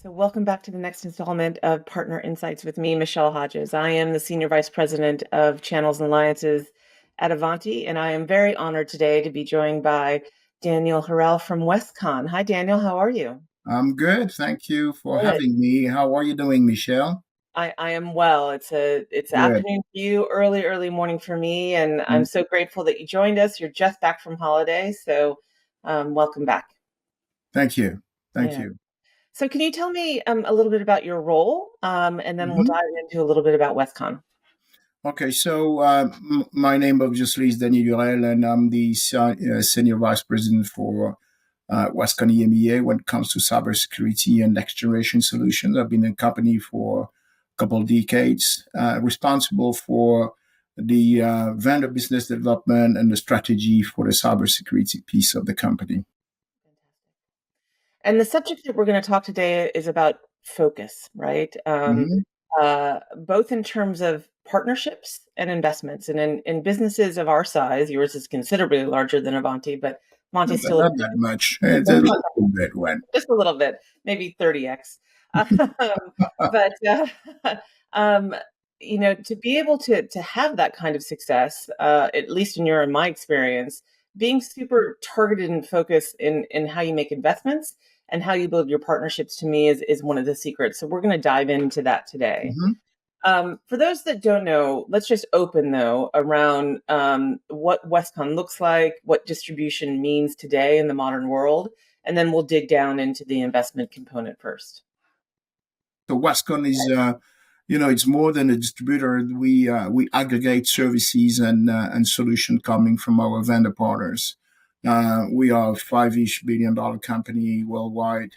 So, welcome back to the next installment of Partner Insights with me, Michelle Hodges. I am the Senior Vice President of Channels and Alliances at Ivanti, and I am very honored today to be joined by Daniel Hurel from Westcon. Hi, Daniel. How are you? I'm good. Thank you for Good. having me. How are you doing, Michelle? I am well. It's Good. afternoon for you, early morning for me, and I'm Mm. so grateful that you joined us. You're just back from holiday, so welcome back. Thank you. Thank Yeah. you. So, can you tell me a little bit about your role, and then we'll hmm dive into a little bit about Westcon. Okay, so my name obviously is Daniel Hurel, and I'm the Senior Vice President for Westcon EMEA when it comes to cybersecurity and next-generation solutions. I've been in the company for a couple of decades, responsible for the vendor business development and the strategy for the cybersecurity piece of the company. And the subject that we're going to talk today is about focus, right? hmm Both in terms of partnerships and investments. And in businesses of our size, yours is considerably larger than Avanti, but Not, Avanti's that- still not that much. It's a little bit when. just a little bit, maybe 30x. But um, to be able to have that kind of success, at least in your and my experience, being super targeted and focused in how you make investments and how you build your partnerships to me is one of the secrets. So we're going to dive into that today. Mhm. For those that don't know, let's just open though around what Westcon looks like, what distribution means today in the modern world, and then we'll dig down into the investment component first. So Westcon is, it's more than a distributor. We aggregate services and solution coming from our vendor partners. We are a five-ish billion-dollar company worldwide,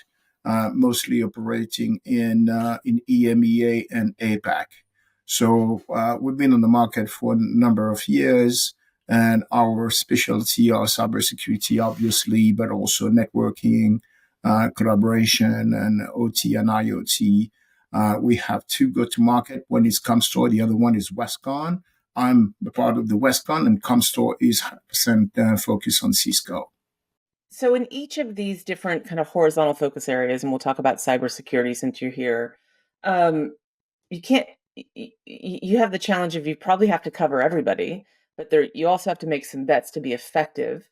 mostly operating in EMEA and APAC. So we've been on the market for a number of years, and our specialty are cybersecurity, obviously, but also networking, collaboration, and OT and IoT. We have two go-to-market. When it's Comstore, the other one is Westcon. I'm a part of the Westcon, and Comstore is 100% focused on Cisco. So, in each of these different kind of horizontal focus areas, and we'll talk about cybersecurity since you're here, um, you can't. You have the challenge of you probably have to cover everybody, but there you also have to make some bets to be effective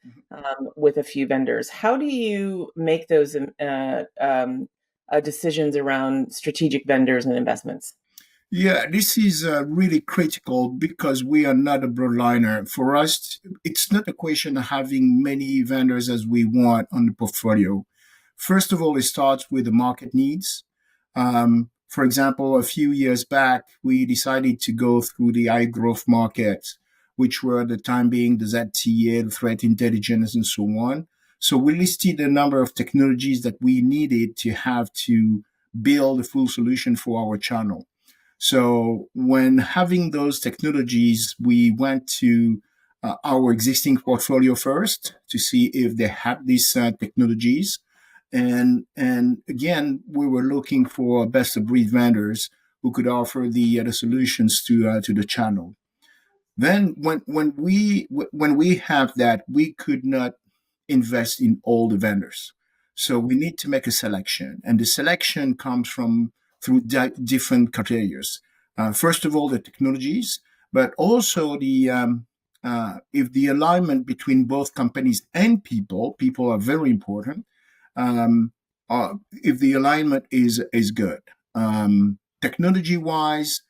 with a few vendors. How do you make those decisions around strategic vendors and investments? Yeah, this is really critical because we are not a broadliner. For us, it's not a question of having many vendors as we want on the portfolio. First of all, it starts with the market needs. For example, a few years back, we decided to go through the high growth markets, which were at the time being the ZTA, the threat intelligence, and so on. So we listed a number of technologies that we needed to have to build a full solution for our channel. So when having those technologies, we went to our existing portfolio first to see if they had these technologies, and again, we were looking for best of breed vendors who could offer the solutions to the channel. Then when we have that, we could not invest in all the vendors. So we need to make a selection, and the selection comes from through different criteria. First of all, the technologies, but also the if the alignment between both companies and people are very important. If the alignment is good, technology wise,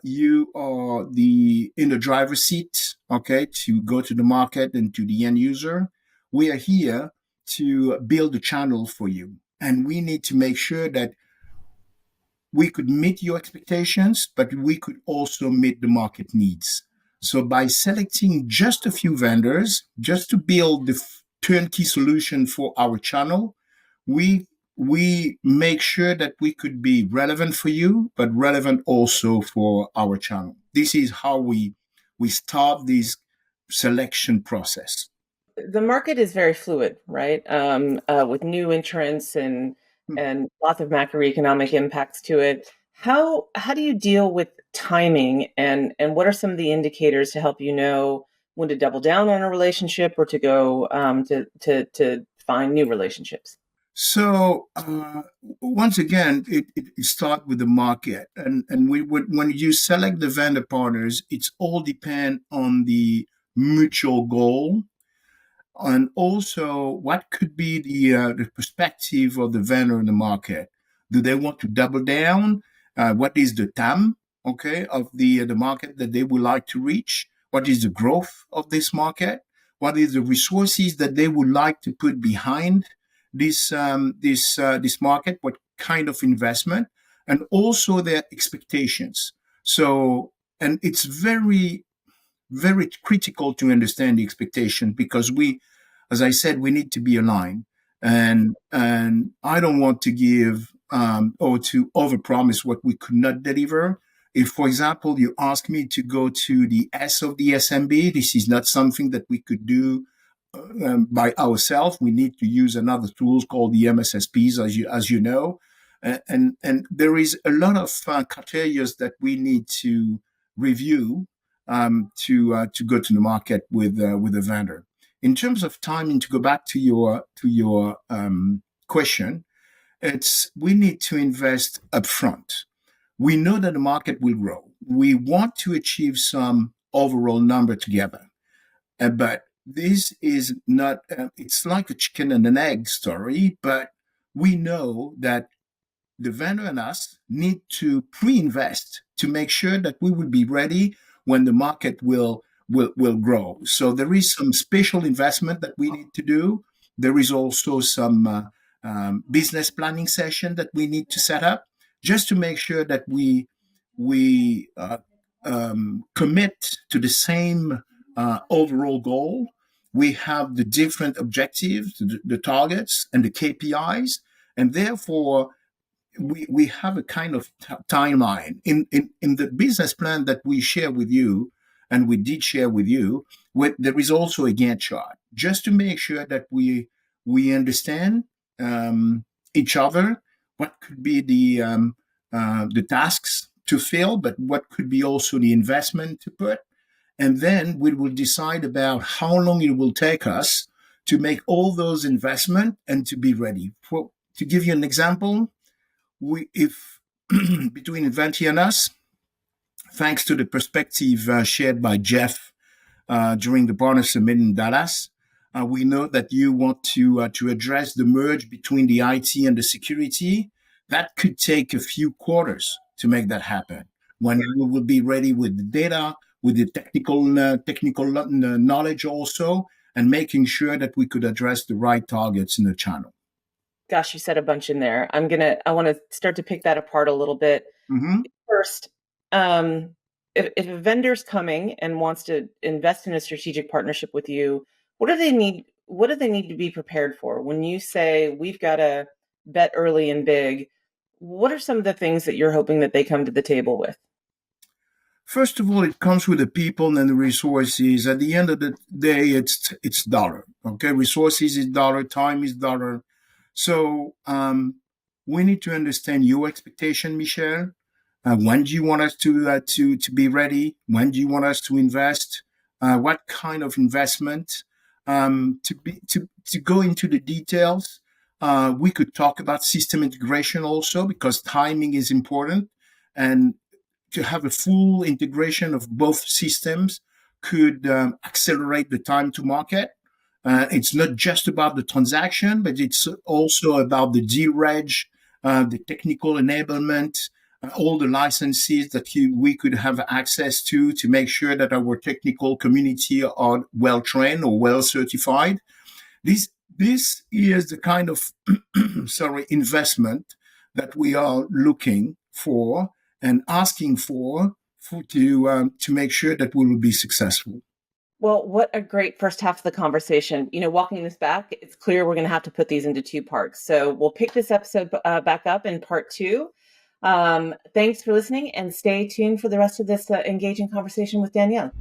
you are the in the driver's seat, okay, to go to the market and to the end user. We are here to build a channel for you, and we need to make sure that we could meet your expectations, but we could also meet the market needs. So by selecting just a few vendors, just to build the turnkey solution for our channel, we we make sure that we could be relevant for you, but relevant also for our channel. This is how we start this selection process. The market is very fluid, right? With new entrants and lots of macroeconomic impacts to it. How do you deal with timing and what are some of the indicators to help you know when to double down on a relationship or to go to find new relationships? So once again, it starts with the market, and we would when you select the vendor partners, it's all depend on the mutual goal and also what could be the perspective of the vendor in the market. Do they want to double down? What is the TAM, okay, of the market that they would like to reach? What is the growth of this market? What is the resources that they would like to put behind this market? What kind of investment? And also their expectations. So, and it's very critical to understand the expectation because we, as I said, we need to be aligned. And I don't want to give or to overpromise what we could not deliver. If, for example, you ask me to go to the S of the SMB, this is not something that we could do by ourselves. We need to use another tools called the MSSPs, as you know, and there is a lot of criteria that we need to review to go to the market with a vendor. In terms of timing, to go back to your question, it's we need to invest upfront. We know that the market will grow. We want to achieve some overall number together, but this is not. It's like a chicken and an egg story, but we know that the vendor and us need to pre-invest to make sure that we will be ready when the market will grow. So there is some special investment that we need to do. There is also some business planning session that we need to set up just to make sure that we commit to the same overall goal. We have the different objectives, the targets, and the KPIs, and therefore we have a kind of timeline in the business plan that we share with you and we did share with you. There is also a Gantt chart just to make sure that we understand each other, what could be the tasks to fill, but what could be also the investment to put, and then we will decide about how long it will take us to make all those investments and to be ready. To give you an example, if between Ivanti and us, thanks to the perspective shared by Jeff during the Partner Summit in Dallas, we know that you want to address the merge between the IT and the security. That could take a few quarters to make that happen. When we will be ready with the data, with the technical knowledge also, and making sure that we could address the right targets in the channel. Gosh, you said a bunch in there. I want to start to pick that apart a little bit. Mm-hmm. First, if a vendor's coming and wants to invest in a strategic partnership with you, what do they need? What do they need to be prepared for? When you say we've got to bet early and big, what are some of the things that you're hoping that they come to the table with? First of all, it comes with the people and the resources. At the end of the day, it's dollar. Okay, resources is dollar, time is dollar. So we need to understand your expectation, Michelle. When do you want us to be ready? When do you want us to invest? What kind of investment? To go into the details, we could talk about system integration also because timing is important, and to have a full integration of both systems could accelerate the time to market. It's not just about the transaction, but it's also about the DREG, the technical enablement, all the licenses that we could have access to make sure that our technical community are well trained or well certified. This is the kind of investment that we are looking for and asking for to make sure that we will be successful. Well, what a great first half of the conversation. Walking this back, it's clear we're going to have to put these into two parts. So we'll pick this episode back up in part 2. Thanks for listening and stay tuned for the rest of this engaging conversation with Danielle.